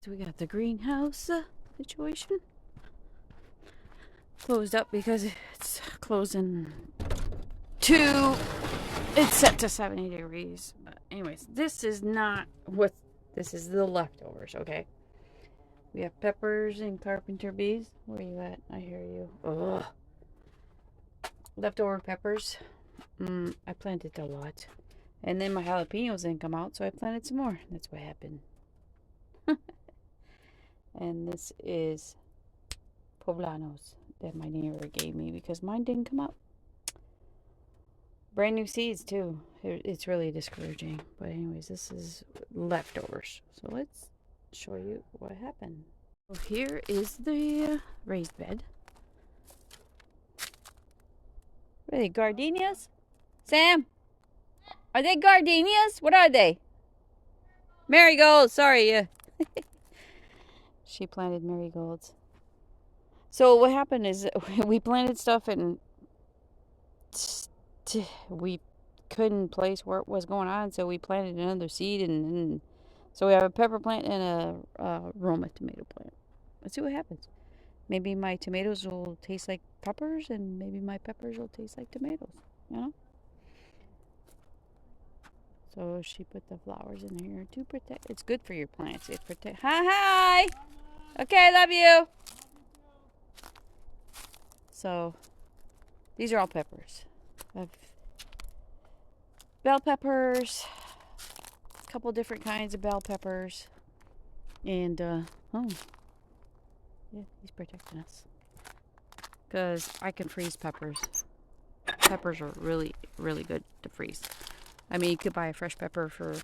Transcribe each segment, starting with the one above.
we got the greenhouse situation closed up because it's closing to, it's set to 70 degrees. But anyways, this is not what, this is the leftovers, okay? We have peppers and carpenter bees. Where are you at? I hear you. Ugh. Leftover peppers. I planted a lot. And then my jalapenos didn't come out, so I planted some more. That's what happened. And this is poblanos that my neighbor gave me because mine didn't come out. Brand new seeds too. It's really discouraging. But anyways, this is leftovers. So let's show you what happened. So here is the raised bed. What are they, gardenias? Sam? Are they gardenias? What are they? Marigolds. Sorry, yeah. She planted marigolds. So what happened is we planted stuff and we couldn't place where it was going on, so we planted another seed, and so we have a pepper plant and a Roma tomato plant. Let's see what happens. Maybe my tomatoes will taste like peppers, and maybe my peppers will taste like tomatoes, you know? So she put the flowers in here to protect. It's good for your plants. It protect. Hi. Okay, love you. So these are all peppers. I have bell peppers, a couple different kinds of bell peppers, and oh, yeah, he's protecting us because I can freeze peppers. Peppers are really, really good to freeze. I mean, you could buy a fresh pepper for,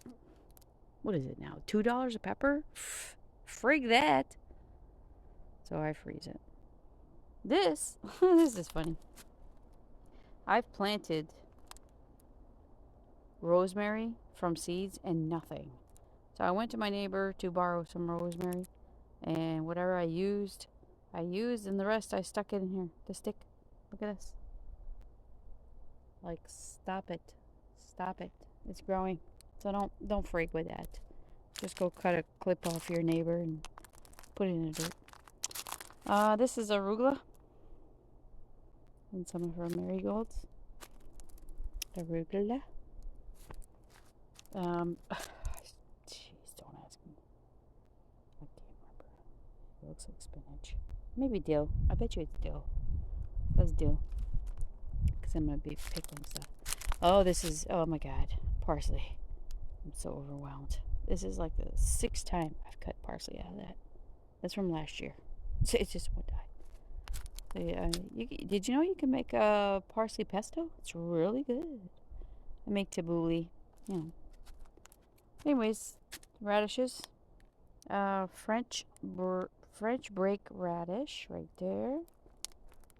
what is it now, $2 a pepper? Frig that. So I freeze it. This is funny. I've planted rosemary from seeds and nothing. So I went to my neighbor to borrow some rosemary, and whatever I used, and the rest I stuck in here. The stick. Look at this. Like, stop it. Stop it. It's growing. So don't freak with that. Just go cut a clip off your neighbor and put it in the dirt. This is arugula. And some of her marigolds. Arugula. Jeez, don't ask me. I can't remember. It looks like spinach. Maybe dill. I bet you it's dill. That's dill. Because I'm going to be pickling stuff. Oh, this is, oh my God, parsley. I'm so overwhelmed. This is like the 6th time I've cut parsley out of that. That's from last year. It's just one time. Did you know you can make parsley pesto? It's really good. I make tabbouleh, you know. Anyways, radishes. French break radish right there.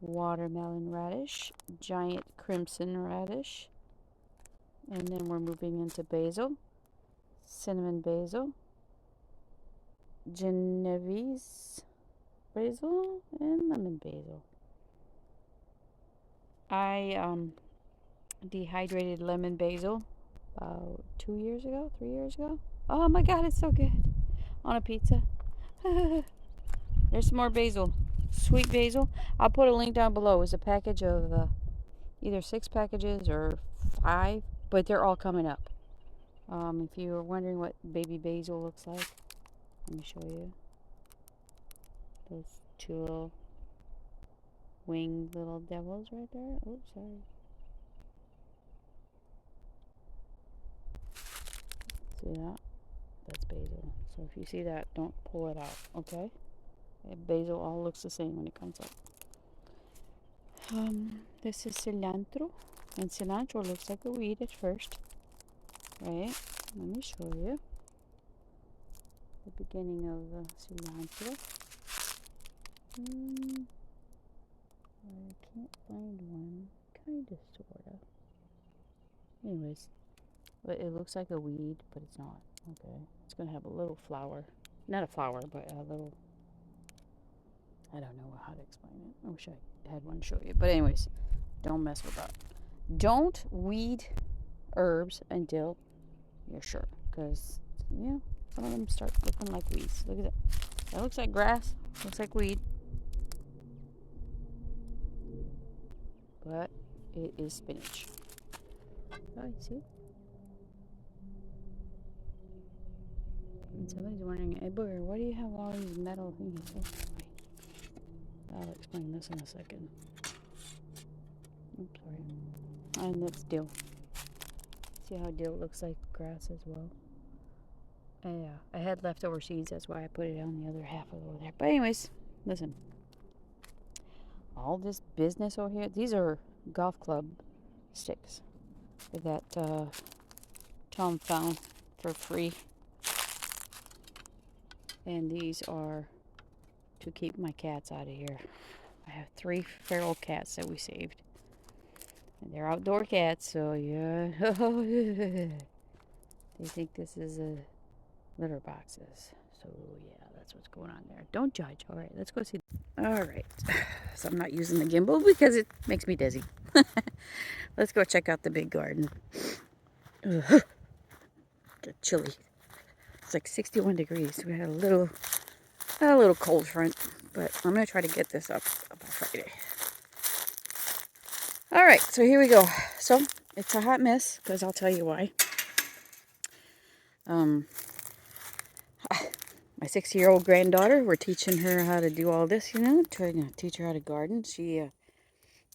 Watermelon radish. Giant crimson radish. And then we're moving into basil. Cinnamon basil. Genovese basil and lemon basil. I dehydrated lemon basil about 2 years ago, 3 years ago. Oh my God, it's so good. On a pizza. There's some more basil. Sweet basil. I'll put a link down below. It's a package of either 6 packages or 5, but they're all coming up. If you were wondering what baby basil looks like, let me show you. Those 2 little winged little devils right there. Oh, sorry. See that? That's basil. So if you see that, don't pull it out, okay? Basil all looks the same when it comes up. This is cilantro. And cilantro looks like a weed at first. Right? Let me show you. The beginning of the cilantro. I can't find one. Kinda, sorta. Anyways. But it looks like a weed, but it's not. Okay. It's gonna have a little flower. Not a flower, but a little... I don't know how to explain it. I wish I had one to show you. But anyways, don't mess with that. Don't weed herbs until you're sure. Because, you know, Some of them start looking like weeds. Look at that. That looks like grass. Looks like weed. But it is spinach. Oh, you see? And somebody's wondering, hey, Booger, why do you have all these metal things? I'll explain this in a second. Oops, sorry. And that's dill. See how dill looks like grass as well? Yeah, I had leftover seeds. That's why I put it on the other half over there. But anyways, listen. All this business over here. These are golf club sticks that Tom found for free. And these are to keep my cats out of here. I have 3 feral cats that we saved. And they're outdoor cats, so yeah. They think this is a litter boxes. So yeah, that's what's going on there. Don't judge. All right, let's go see. All right. So I'm not using the gimbal because it makes me dizzy. Let's go check out the big garden. Ugh. It's chilly. It's like 61 degrees. We had a little cold front, but I'm gonna try to get this up by Friday. All right, so here we go. So it's a hot mess because I'll tell you why. My 6-year-old granddaughter, we're teaching her how to do all this, trying to teach her how to garden. She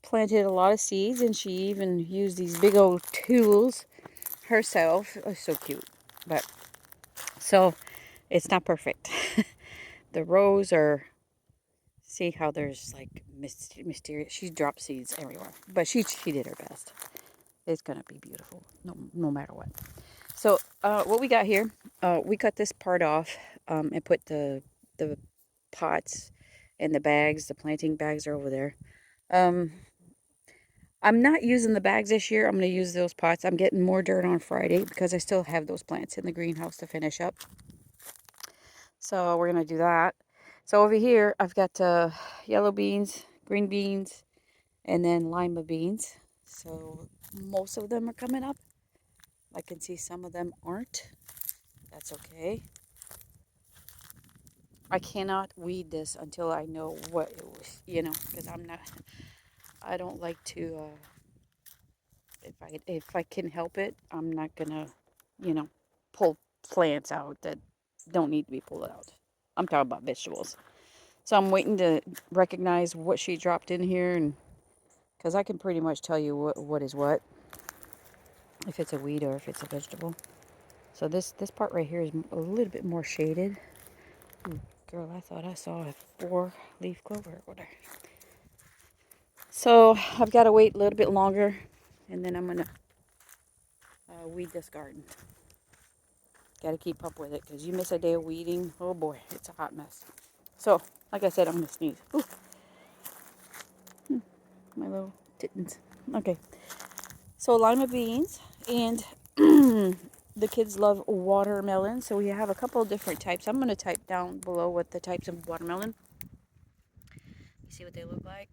planted a lot of seeds, and she even used these big old tools herself. It was so cute. But so it's not perfect. The rows are, see how there's like mysterious. She dropped seeds everywhere, but she did her best. It's gonna be beautiful, no matter what. So what we got here, we cut this part off and put the pots and the bags. The planting bags are over there. I'm not using the bags this year. I'm going to use those pots. I'm getting more dirt on Friday because I still have those plants in the greenhouse to finish up. So we're going to do that. So over here, I've got yellow beans, green beans, and then lima beans. So most of them are coming up. I can see some of them aren't. That's okay. I cannot weed this until I know what it was, because I don't like to, if I can help it, I'm not gonna, pull plants out that don't need to be pulled out. I'm talking about vegetables. So I'm waiting to recognize what she dropped in here, and because I can pretty much tell you what is what, if it's a weed or if it's a vegetable. So this part right here is a little bit more shaded. Ooh, girl, I thought I saw a 4-leaf clover over there. So I've got to wait a little bit longer, and then I'm gonna weed this garden. Got to keep up with it, because you miss a day of weeding, oh boy, it's a hot mess. So, like I said, I'm gonna sneeze. Ooh. My little kittens. Okay. So lima beans, and the kids love watermelon. So we have a couple of different types. I'm gonna type down below what the types of watermelon. You see what they look like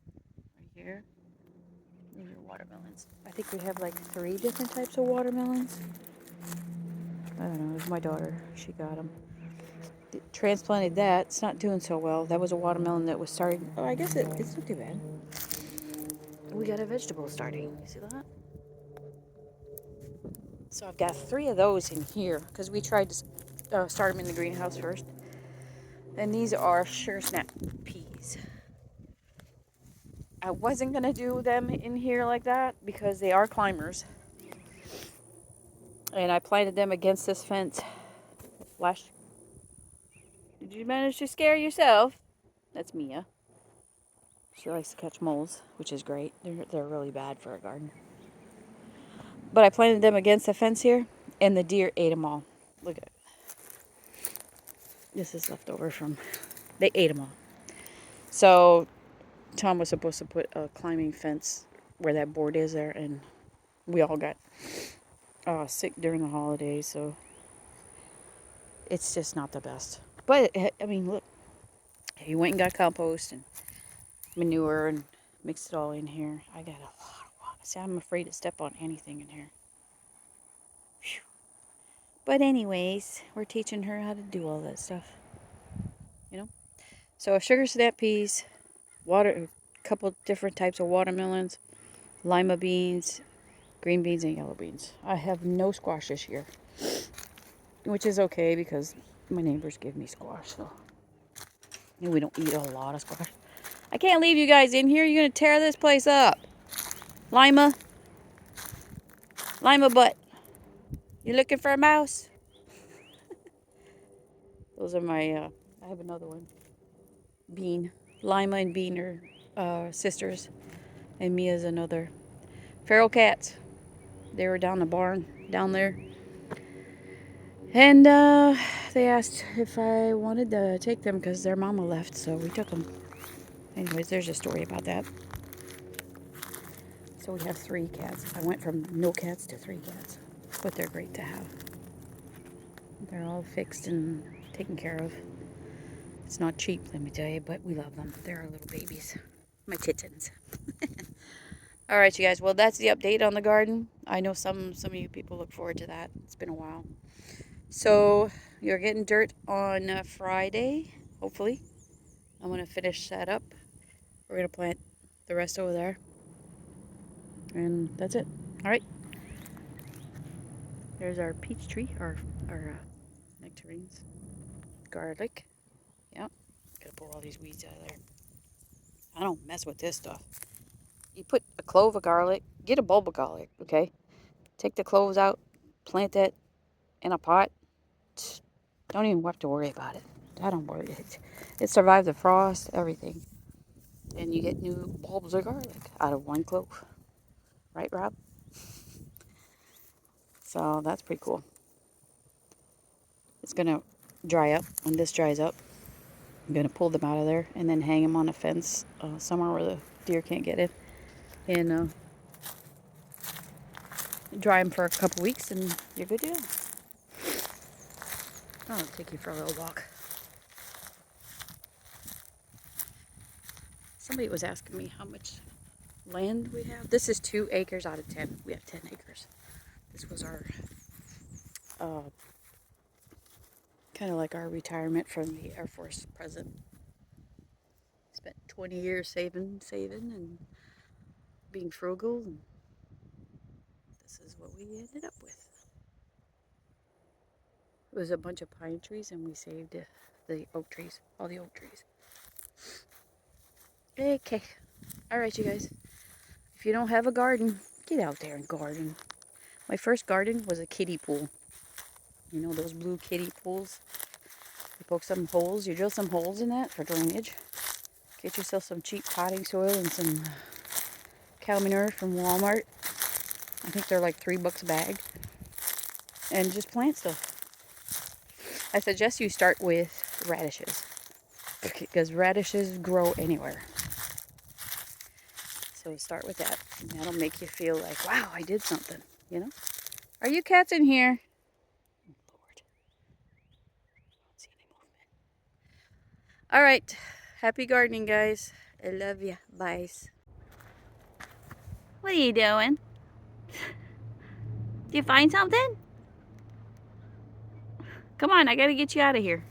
right here. These are watermelons. I think we have like 3 different types of watermelons. I don't know. It was my daughter. She got them. Transplanted that. It's not doing so well. That was a watermelon that was starting. Oh, I guess it's not too bad. We got a vegetable starting. You see that? So I've got 3 of those in here because we tried to start them in the greenhouse first. And these are Sure Snap peas. I wasn't going to do them in here like that because they are climbers. And I planted them against this fence. Flash. Did you manage to scare yourself? That's Mia. She likes to catch moles, which is great. They're really bad for a garden. But I planted them against the fence here, and the deer ate them all. Look at it. This is left over from... They ate them all. So Tom was supposed to put a climbing fence where that board is there, and we all got sick during the holidays, so it's just not the best. But, I mean, look. He went and got compost and manure and mixed it all in here. I got a lot of water. See, I'm afraid to step on anything in here. Whew. But anyways, we're teaching her how to do all that stuff. You know? So sugar snap peas, a couple different types of watermelons, lima beans, green beans, and yellow beans. I have no squash this year, which is okay because my neighbors give me squash, so and we don't eat a lot of squash. I can't leave you guys in here. You're gonna tear this place up. Lima butt. You looking for a mouse? Those are my. I have another one. Bean, Lima and Bean are sisters, and Mia's another. Feral cats. They were down the barn down there. And they asked if I wanted to take them because their mama left, so we took them. Anyways, there's a story about that. So we have 3 cats. I went from no cats to 3 cats, but they're great to have. They're all fixed and taken care of. It's not cheap, let me tell you, but we love them. They're our little babies. My kittens. All right, you guys. Well, that's the update on the garden. I know some of you people look forward to that. It's been a while. So you're getting dirt on Friday, hopefully. I'm going to finish that up. We're going to plant the rest over there. And that's it. All right. There's our peach tree, our nectarines. Garlic. Yep. Gotta pull all these weeds out of there. I don't mess with this stuff. You put a clove of garlic, get a bulb of garlic, okay? Take the cloves out, plant that in a pot. Don't even have to worry about it. I don't worry. It survived the frost, everything. And you get new bulbs of garlic out of one clove. Right, Rob? So that's pretty cool. It's going to dry up. When this dries up, I'm going to pull them out of there and then hang them on a fence somewhere where the deer can't get in. And dry them for a couple weeks and you're good to go. I'll take you for a little walk. Somebody was asking me how much land we have. This is 2 acres out of 10. We have 10 acres. This was our kind of like our retirement from the Air Force present. Spent 20 years saving, and being frugal, and this is what we ended up with. It was a bunch of pine trees, and we saved the oak trees, all the oak trees. Okay, all right, you guys. If you don't have a garden, get out there and garden. My first garden was a kiddie pool. You know those blue kiddie pools? You poke some holes, you drill some holes in that for drainage. Get yourself some cheap potting soil and some cow manure from Walmart. I think they're like $3 a bag. And just plant stuff. I suggest you start with radishes. Because radishes grow anywhere. So start with that. And that'll make you feel like, wow, I did something. You know? Are you cats in here? Lord. I don't see any movement. Alright. Happy gardening, guys. I love ya. Bye. What are you doing? Did you find something? Come on, I gotta get you out of here.